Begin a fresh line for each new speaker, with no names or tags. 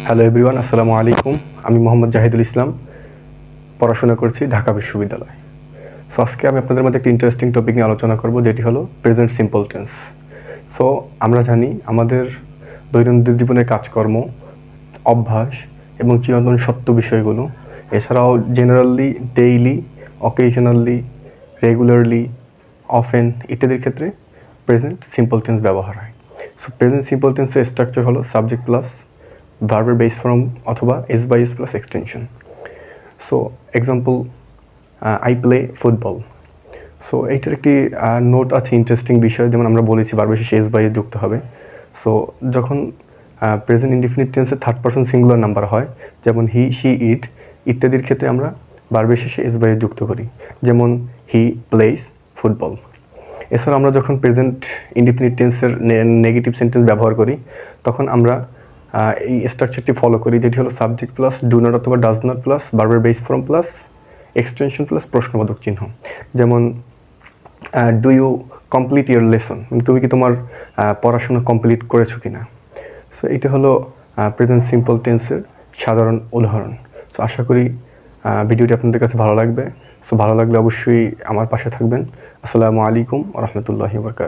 Hello everyone, আসসালামু আলাইকুম। আমি মোহাম্মদ জাহিদুল ইসলাম, পড়াশোনা করছি ঢাকা বিশ্ববিদ্যালয়। সো আজকে আমি আপনাদের মধ্যে একটা ইন্টারেস্টিং টপিক নিয়ে আলোচনা করব, যেটি হলো প্রেজেন্ট সিম্পল টেন্স। সো আমরা জানি আমাদের দৈনন্দিন জীবনের কাজকর্ম, অভ্যাস এবং চিরন্তন সত্য বিষয়গুলো, এছাড়াও generally, daily, occasionally, regularly, often ইত্যাদির ক্ষেত্রে প্রেজেন্ট সিম্পল টেন্স ব্যবহার হয়। সো প্রেজেন্ট সিম্পল টেন্সের স্ট্রাকচার হলো সাবজেক্ট প্লাস ভার্বের বেস ফর্ম অথবা S by ES plus extension. So example, I play football. সো এইটার একটি নোট আছে, ইন্টারেস্টিং বিষয়, যেমন আমরা বলেছি ভার্বের শেষে এস বাই এস যুক্ত হবে। সো যখন প্রেজেন্ট ইনডিফিনিট টেন্সের থার্ড পারসন সিঙ্গুলার নাম্বার হয়, যেমন হি, শি, ইট ইত্যাদির ক্ষেত্রে আমরা ভার্বের শেষে এস বাই এস যুক্ত করি, যেমন হি প্লেস ফুটবল। এছাড়া আমরা যখন প্রেজেন্ট ইনডিফিনিট টেন্সের নেগেটিভ সেন্টেন্স ব্যবহার করি, তখন আমরা এই স্ট্রাকচারটি ফলো করি, যেটি হলো সাবজেক্ট প্লাস ডু নট অথবা ডাজ নট প্লাস ভার্বের base form plus extension plus প্রশ্নবোধক চিহ্ন। যেমন do you complete your lesson, তুমি কি তোমার পড়াশোনা কমপ্লিট করেছো কিনা। সো এটা হলো প্রেজেন্ট সিম্পল টেন্সের সাধারণ উদাহরণ। সো আশা করি ভিডিওটি আপনাদের কাছে ভালো লাগবে। সো ভালো লাগলে অবশ্যই আমার পাশে থাকবেন। আসসালামু আলাইকুম ওয়া রাহমাতুল্লাহি ওয়া বারাকাতুহু।